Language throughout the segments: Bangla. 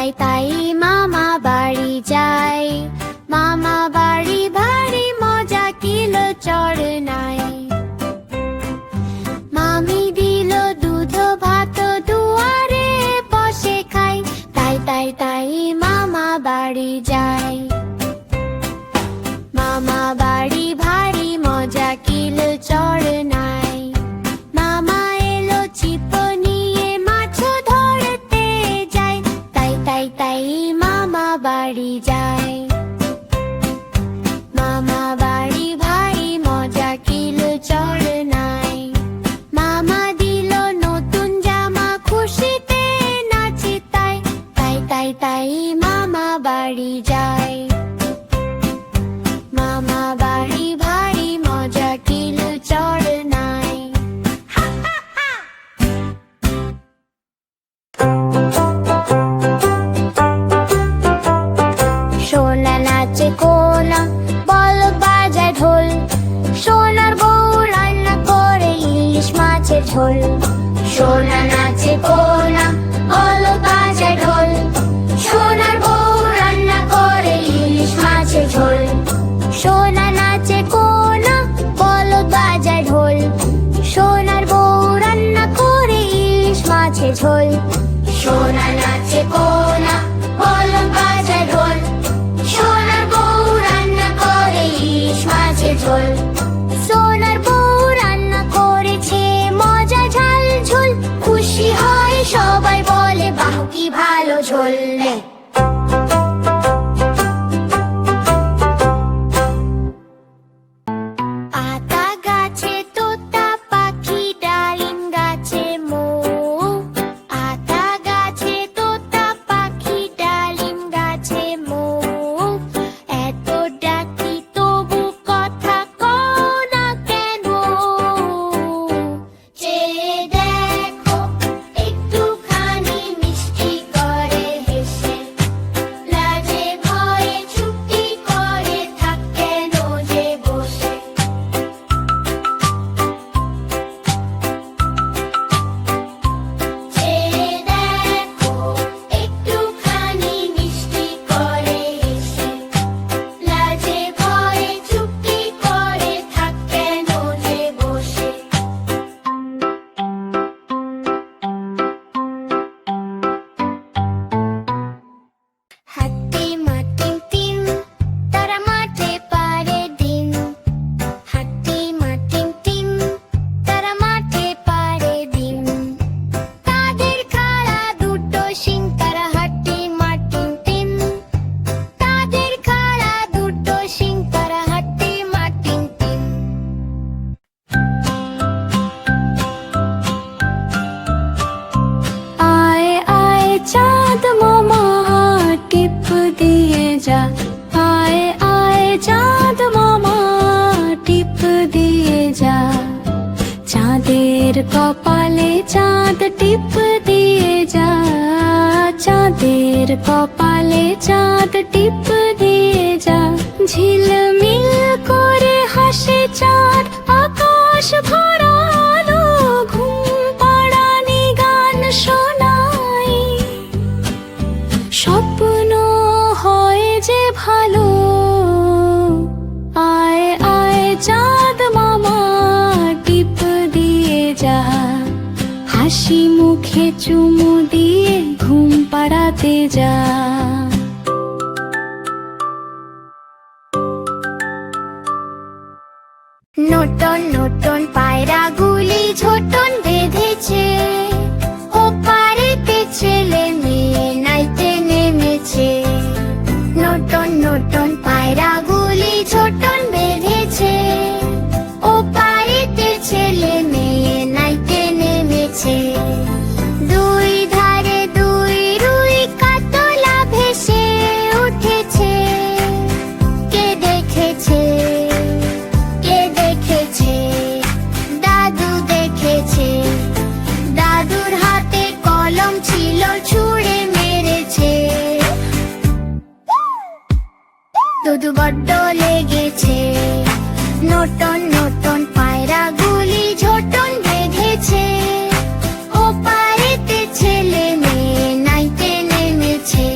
তাই তাই মামা বাড়ি যাই। মামা বাড়ি ভারী মজা কিলো চড় নাই। মামি দিল দুধ ভাত দুয়ারে বসে খাই। তাই তাই তাই মামা বাড়ি যাই। মামা বাড়ি ভারী মজা কিলো চড় নাই। মামা এলো ছিপ নিয়ে মাছ ধরতে যায়। তাই তাই তাই মামা বাড়ি যায়। মামা বাড়ি ভারী মজা কিলো চড় নাই। মামা দিল নতুন জামা খুশিতে নাচে তাই। তাই তাই তাই মামা বাড়ি যায়। মামা বাড়ি ভারী মজা কিলো চড় নাই। সোনা নাচে কোনা বলদ বাজায় ঢোল। সোনার বউ রান্না করে ইলিশ মাছের ঝোল। সোনা নাচে কোনা বলদ বাজায় ঢোল। সোনার বউ রান্না করে ইলিশ মাছের ঝোল। সোনা নাচে কোনা বলদ বাজায় ঢোল। সোনার বউ রান্না করে ইলিশ মাছের ঝোল। সোনা নাচে কোনা বলদ বাজায় ঢোল। সোনার বউ রান্না করে ইলিশ মাছের ঝোল। সোনার বউ রান্না করেছে মজা ঝাল ঝোল। খুশি হয় সবাই বলে বাহ কি ভালো ঝোল। আতা গাছে তোতা পাখি ডালিম গাছে মৌ। আতা গাছে তোতা পাখি ডালিম গাছে মৌ। এত ডাকি তবু কথা কও না কেন? চেয়ে দেখো একটুখানি মিষ্টি করে হেসে। লাজে ভয়ে চুপটি করে থাক কেন যে বসে। চেয়ে দেখো একটুখানি মিষ্টি করে হেসে। লাজে ভয়ে চুপটি করে থাক কেন যে বসে। হাতি মাটিম টিম তারা মাঠে পারে ডিম। হাতি মাটিম টিম তারা মাঠে পারে ডিম। তাদের খাড়া দুটো শিং তারা হাতি মাটিম টিম। তাদের খাড়া দুটো শিং তারা হাতি মাটিম টিম। আয় আয় চাঁদ মামা টিপ দিয়ে যা। আয় আয় চাঁদ মামা টিপ দিয়ে যা। চাঁদের কপালে চাঁদ টিপ দিয়ে যা। চাঁদের কপালে চাঁদ টিপ দিয়ে যা। ঝিলমিল করে হাসে চাঁদ আকাশ ভরা আলো। ঘুম পাড়ানি গান শোনাই। স্বপ্ন হয় যে ভালো। আয় আয় চাঁদ মামা টিপ দিয়ে যা। হাসি মুখে চুমু দিয়ে ঘুম পাড়াতে যা। নটন নটন পায়রাগুলি ঝোটন বেঁধেছে। ওপারেতে ছেলে মেয়ে নাইতে নেমেছে। নটন নটন পায়রাগুলি ঝোটন বেঁধেছে। ওপারেতে ছেলে মেয়ে নাইতে নেমেছে। দুই ধারে দুই রুই কাতলা ভেসে উঠেছে। কে দেখেছে? কে দেখেছে? দাদু দেখেছে। দাদুর হাতে কলম ছিল ছুঁড়ে মেরেছে। দুদু বড্ড লেগেছে। নটন নটন পায়রাগুলি ঝোটন বেঁধেছে। ওপারেতে ছেলে মেয়ে নাইতে নেমেছে।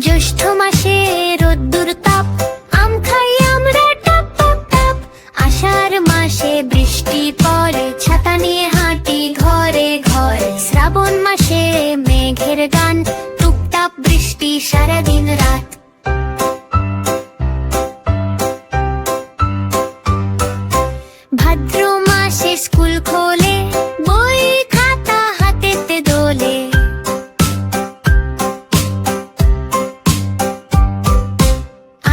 জ্যৈষ্ঠ মাসে রোদ্দুর তাপ, আম খাই আমরা টপ টপ টপ। আষাঢ় মাসে বৃষ্টি পড়ে, ছাতা নিয়ে হাঁটি ঘরে ঘরে। শ্রাবণ মাসে মেঘের গান, টুপটাপ বৃষ্টি সারাদিন রাত। ভাদ্র মাসে স্কুল খোলে, বই খাতা হাতেতে দোলে।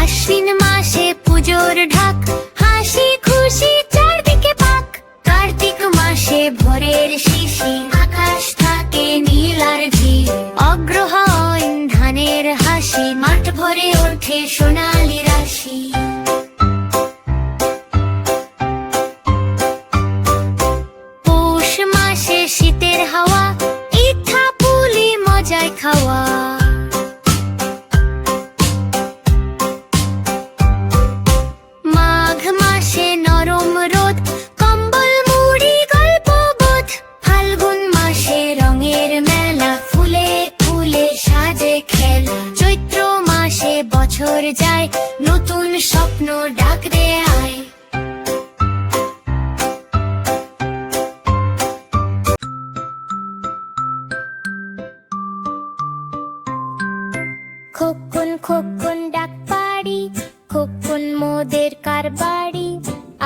আশ্বিন মাসে পুজোর ঢাক, হাসি খুশি চারদিকে পাক। কার্তিক মাসে ভোরের শিশি, আকাশ থাকে নীল আর ঝিল। অগ্রহায়ণ ধানের হাসি, মাঠ ভরে ওঠে সোনালি রাশি। পৌষ মাসে শীতের হাওয়া, ইথা পুলি মজায় খাওয়া। মাঘ মাসে নরম রোদ, কম্বল মুড়ি গল্প বোধ। ফাল্গুন মাসে রঙের মেলা, ফুলে ফুলে সাজে খেলা। চৈত্র মাসে বছর যায়, নতুন স্বপ্ন ডাক দে আয়। খোকন খোকন ডাক পাড়ি, খোকন মোদের কারবাড়ি।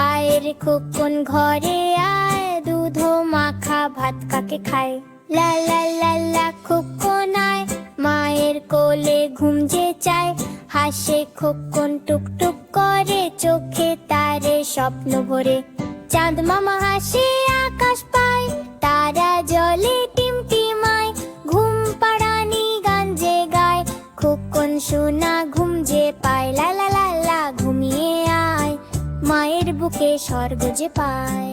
আয় রে খোকন ঘরে আয়, দুধ মাখা ভাত কাকে খায়। লা লা লা লা খোকন আয়, মায়ের কোলে ঘুম যে চায়। হাসে খোকন টুকটুক করে, চোখে তারে স্বপ্ন ভরে। চাঁদ মামা হাসে আকাশ পায়, তারা জলে টিমটিমায়। ঘুম পাড়ানি গান যে গায়, খোকন সোনা ঘুম যে পায়। লা লা লা লা ঘুমিয়ে আয়, মায়ের বুকে স্বর্গ যে পায়।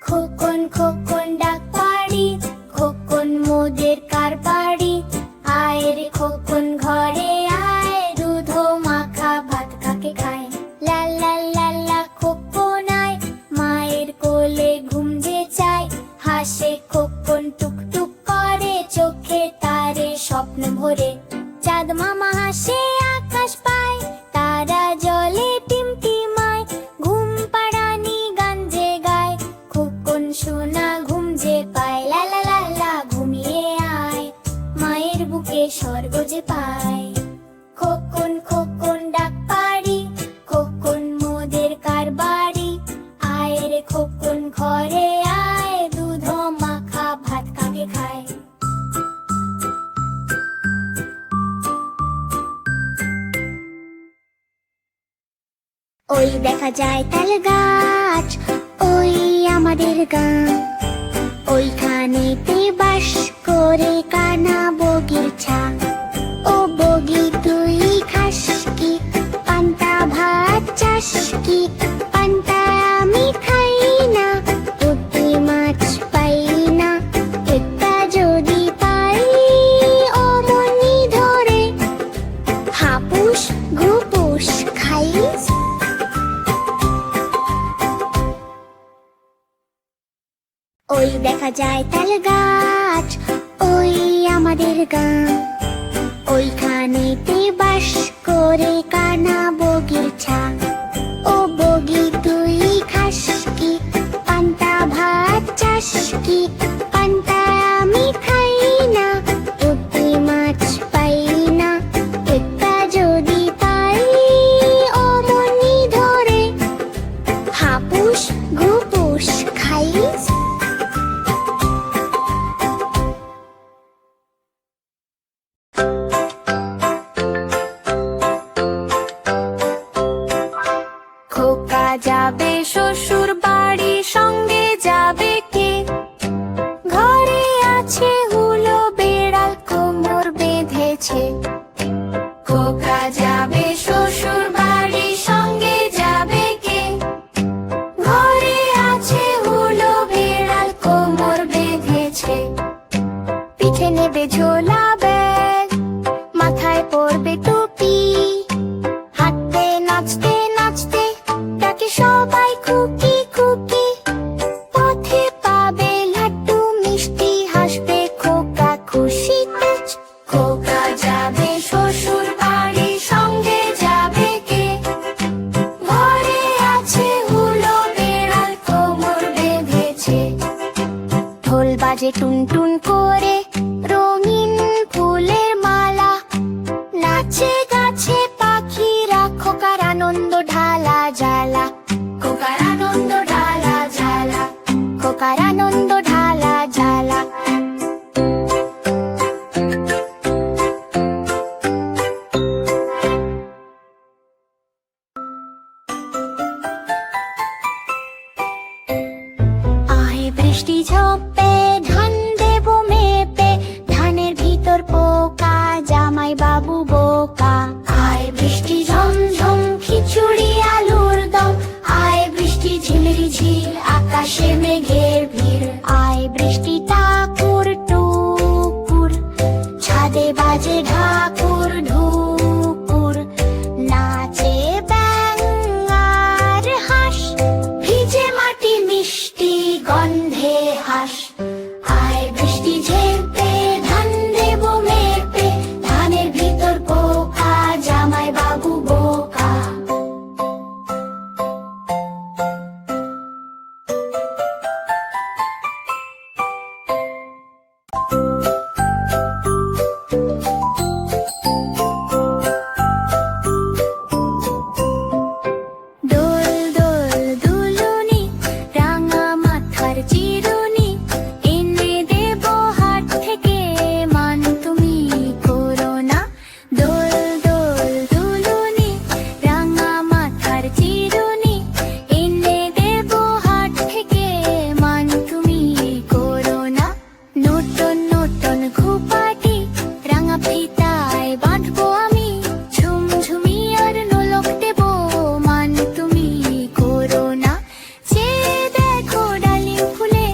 খোকন খোকন ডাক পাড়ি, খোকন মোদের কারবাড়ি। আয় রে খোকন ঘরে আয়, দুধ মাখা ভাত কাকে খায়। লা লা লা লা খোকন আয়, মায়ের কোলে ঘুম যে চায়। হাসে খোকন টুকটুক করে, চোখে তারে স্বপ্ন ভরে। চাঁদ মামা হাসে আকাশ পায়, তারা জলে টিমটিমায়। ঘুম পাড়ানি গান যে গায়, খোকন সোনা ঘুম যে পায়। লা লা লা লা ঘুমিয়ে আয়, মায়ের বুকে স্বর্গ যে পায়। খোকন খোকন ডাক পাড়ি, খোকন মোদের কারবাড়ি। আয় রে খোকন ঘরে আয়, দুধ মাখা ভাত কাকে খায়। ওই দেখা যায় তাল গাছ, ওই আমাদের গাঁ। ওইখানেতে বাস করে কানা বগির ছা। ও বগি তুই খাস কি, পান্তা ভাত চাস কি? পান্তা আমি খাই না, পুঁটি মাছ পাই না। একটা যদি পাই অমনি ধরে, হাপুস ঘুপুস খাই। ওই দেখা যায় তাল গাছ, ওই আমাদের গাঁ। ওইখানেতে বাস করে কানা বগির ছা। ও বগি তুই খাস কি, পান্তা ভাত চাস কি? পান্তা আমি খাই না, পুঁটি মাছ পাই না। একটা যদি পাই অমনি ধরে, হাপুস ঘুপুস খাই। বাজে টুনটুন করে রঙিন ফুলের মালা। নাচে গাছে পাখিরা খোকার আনন্দ ঢালা জ্বালা। খোকার আনন্দ ঢালা জ্বালা। খোকার আনন্দ ঢালা জ্বালা। বৃষ্টি ঝোপে ধান দেবো মেপে, ধানের ভিতর পোকা জামাই বাবু বোকা। আয় বৃষ্টি ঝমঝম খিচুড়ি আলুর দম, আয় বৃষ্টি ঝিমরি ঝিল আকাশে মেঘের ভিড়। আয় বৃষ্টি ঠাকুর টুকুর, ছাদে বাজে ঢাকুর ঢুকুর। নাচে ব্যাঙ আর হাঁস, ভিজে মাটি মিষ্টি গন্ধে হাঁস। আয় বৃষ্টি ঝেপে ধান দেবো মেপে, ধানের ভিতর পোকা জামাই বাবু বোকা। দোল দোল দুলুনি, রাঙা মাথার চিরুনি, এনে দেবো হাট থেকে, মান তুমি করো না। দোল দোল দুলুনি, রাঙা মাথার চিরুনি, এনে দেবো হাট থেকে, মান তুমি করো না। নতুন নতুন ঘুপাটি রাঙা ফিতায় বাঁধবো আমি, ঝুমঝুমি আর নোলক দেবো, মান তুমি করো না। যে দেখো ডালিম ফুলে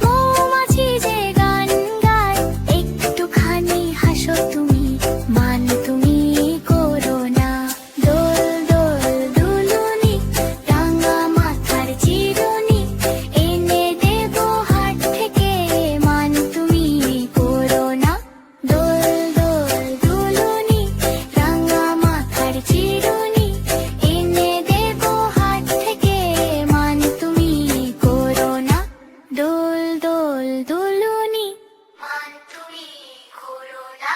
মৌমাছি যে গান গায়, একটুখানি হাসো তুমি, মান তুমি করো না। দোল দোল দুলুনি, রাঙা মাথার চিরুনি, এনে দেবো হাট থেকে, মান তুমি করো না। দোল দোল দুলুনি, রাঙা মাথার চিরুনি, এনে দেবো হাট থেকে, মান তুমি করো না। দোল দোল দুলুনি, মান তুমি করো না।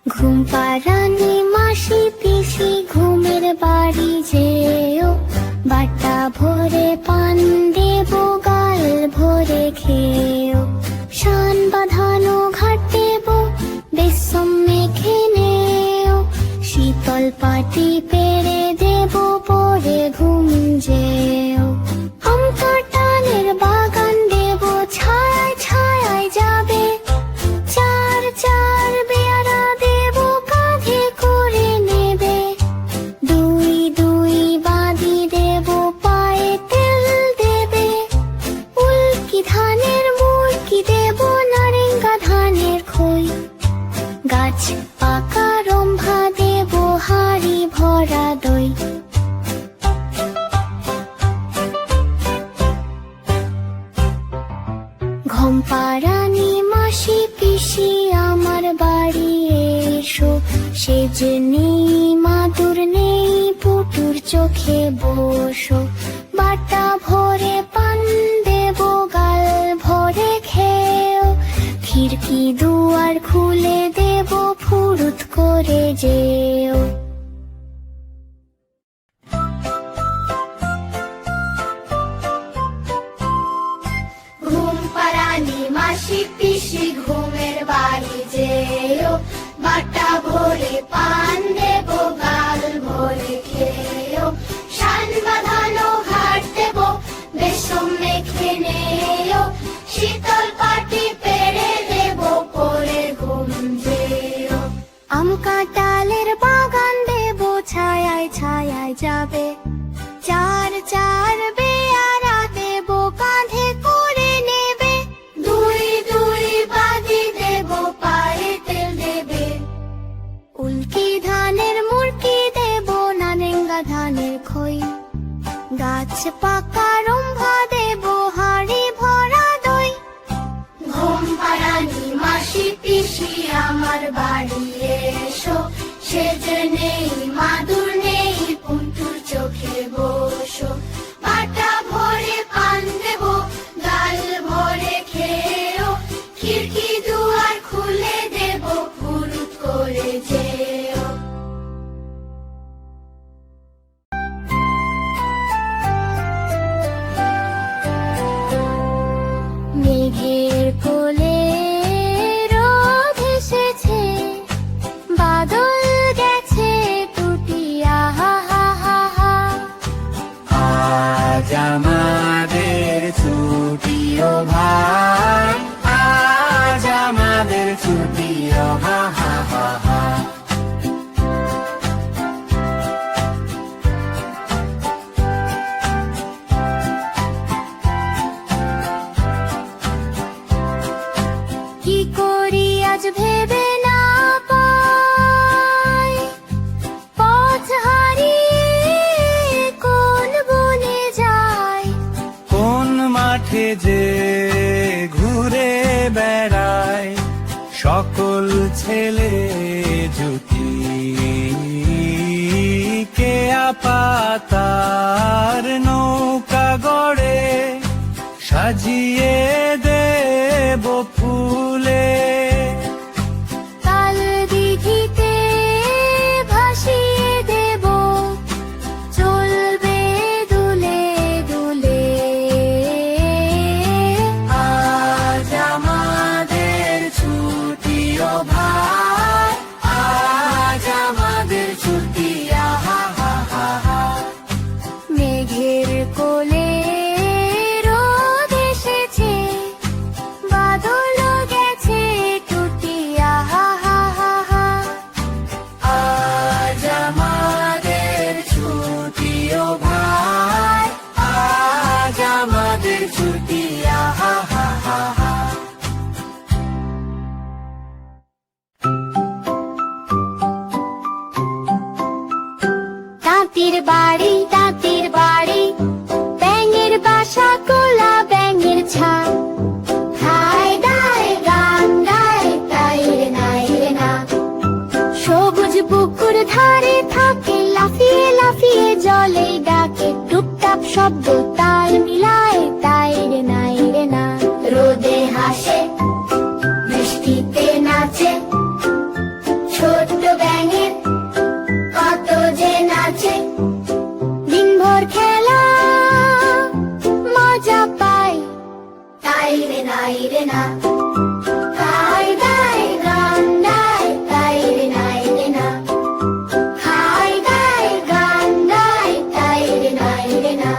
ঘুম পাড়ানি মাসি পিসি ঘুমের বাড়ি যেও, বাটা ভরে পান দেবো গাল ভরে খেয়েও। শান বাঁধানো ঘাট দেবো বেসম মেখে নেও, শীতল পাটি পেরে দেবো পরে ঘুম যেও। আম কাঁঠালের বাগান দেবো ছায়ায় ছায়ায় যাবে, চার চার বেয়ারা দেবো কাঁধে করে নেবে। দুই দুই বাঁধি দেবো পায়ে তেল দেবে, উল্কি ধানের মুরকি দেবো নারেঙ্গা ধানের খই। গাছ পাকা রম্ভা দেবো হাড়ি ভরা দই। ঘুম পাড়ানি মাসি পিসি আমার বাড়ি এসো, সেজ নেই মাদুর নেই পুটুর চোখে বসো। বাটা ভরে পান দেবো গাল ভরে খেয়েও, খিড়কি দুয়ার খুলে দেবো ফুরুত করে যেও। ঘুম পাড়ানি মাসি পিসি ঘুমের বাড়ি যেও, বাটা ভরে পান দেবো গাল ভরে খেয়েও। শান বাঁধানো ঘাট দেবো বেসম মেখে নেও, শীতল পাটি পেরে দেবো পরে ঘুম যেও। আম কাঁঠালের বাগান দেবো ছায়ায় ছায়ায় যাবে, চার চার বেয়ারা দেবো কাঁধে করে নেবে। দুই দুই বাঁধি দেবো পায়ে তেল দেবে, উল্কি ধানের মুরকি দেবো নারেঙ্গা ধানের খই। গাছ পাকা রম্ভা দেবো হাড়ি ভরা দই। ঘুম পাড়ানি মাসি পিসি আমার বাড়ি এসো, সেজ নেই মাদুর নেই পুটুর চোখে ছেলে জুটি কেয়া পাতার নৌকা গড়ে সাজিয়ে দেব ফুলে কাল দিঘিতে ভাসিয়ে দেব চলবে দুলে দুলে আজ আমাদের ছুটি ও ভাই আজ আমাদের ছুটি আহা হা হা হা মেঘের কোলে রোদ এসেছে বাদল গেছে টুটি আহা হা হা হা আজ আমাদের ছুটি ও ভাই আজ আমাদের ছুটি আহা হা হা হা তাঁতির বাড়ি ব্যাঙের বাসা কোলা ব্যাঙের ছা হায় গায় গান গায় তাই রে নাই রে না সবুজ পুকুর ধারে থাকে লাফিয়ে লাফিয়ে জলে ডাকে টুপটাপ শব্দ তাল মিলায় তাই রে নাই রে না রোদে হাসে বৃষ্টিতে নাচে ছোট্ট ব্যাঙের কত যে নাচে দিনভর খেলা মজা পায় তাই রে নাই রে না গায় গায় গান গায় তাই রে নাই রে না হায় গায় গান গায় তাই রে নাই রে না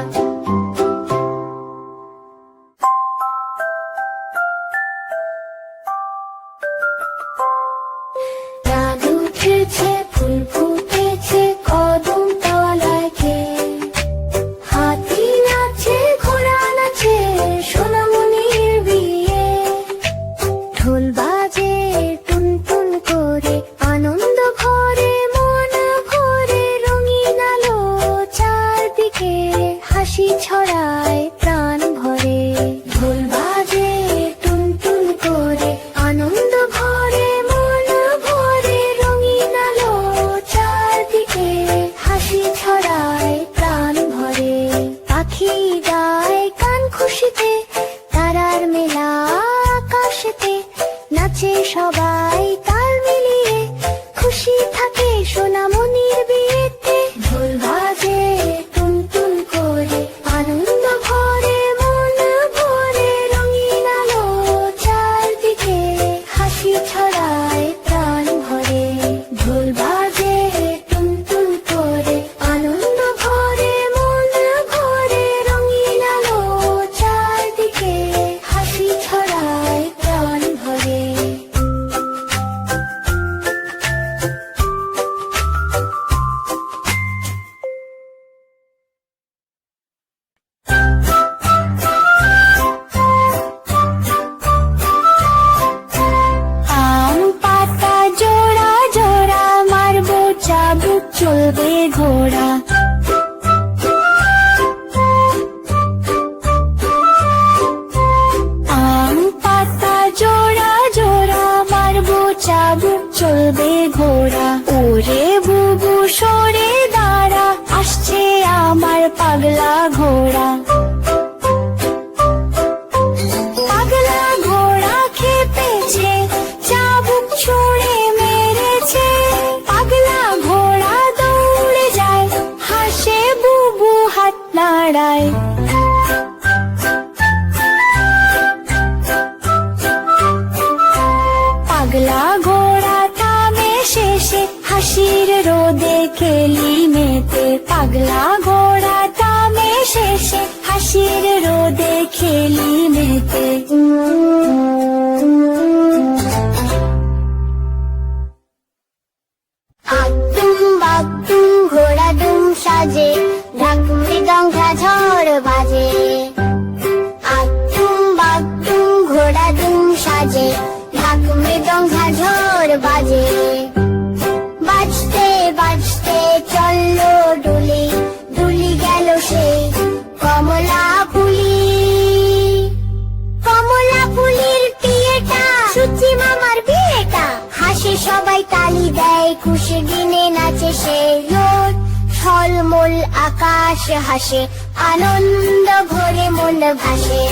চাঁদ উঠেছে ফুল ফুটেছে কদম তলায় কে হাতি নাচে ঘোড়া নাচে সোনামণির বিয়ে ঢোল বাজে টুনটুন করে আনন্দ ভরে মন ভরে রঙিন আলো চারদিকে হাসি ছড়ায় প্রাণ ভরে ঢোল বাজে টুনটুন করে আনন্দ ভরে মন ভরে রঙিন আলো চারদিকে হাসি ছড়ায় প্রাণ ভরে পাখি গায় গান খুশিতে তারার মেলা আকাশেতে নাচে সবাই তাল মিলিয়ে খুশি থাকে সোনামণির বিয়েতে ঢোল বাজে টুনটুন করে আনন্দ ভরে মন ভরে রঙিন আলো চারদিকে হাসি ছড়ায় প্রাণ ভরে ঢোল বাজে টুনটুন করে আনন্দ ভরে মন ভরে রঙিন আলো চারদিকে হাসি ছড়ায় প্রাণ ভরে আম পাতা জোড়া জোড়া মারবো চাবুক চলবে ঘোড়া আম পাতা জোড়া জোড়া মারবো চাবুক চলবে ঘোড়া ওরে বুবু সরে দাঁড়া আসছে আমার পাগলা ঘোড়া পাগলা ঘোড়া খেপেছে চাবুক ছুঁড়ে মেরেছে পাগলা ঘোড়া দৌড়ে যায় হাসে বুবু হাত নাড়ায় পাগলা ঘোড়া থামে শেষে হাসির রোদে খেলি মেতে পাগলা ঘোড়া থামে শেষে হাসির রোদে খেলি মেতে আতুম বাতুম ঘোড়া দুম সাজে ঢাক মৃদঙ্গা ঝড় বাজে আতুম বাতুম ঘোড়া দুম সাজে ঢাক মৃদঙ্গা ঝড় বাজে বাজতে বাজতে চললো ডুলি ডুলি গেল সে কমলা ফুলি কমলা ফুলির বিয়েটা সুচি মামার বিয়েটা হাসি সবাই তালি দেয় খুশি দিনে নাচে সে রোদ ঝলমল আকাশ হাসে আনন্দ ভরে মন ভাসে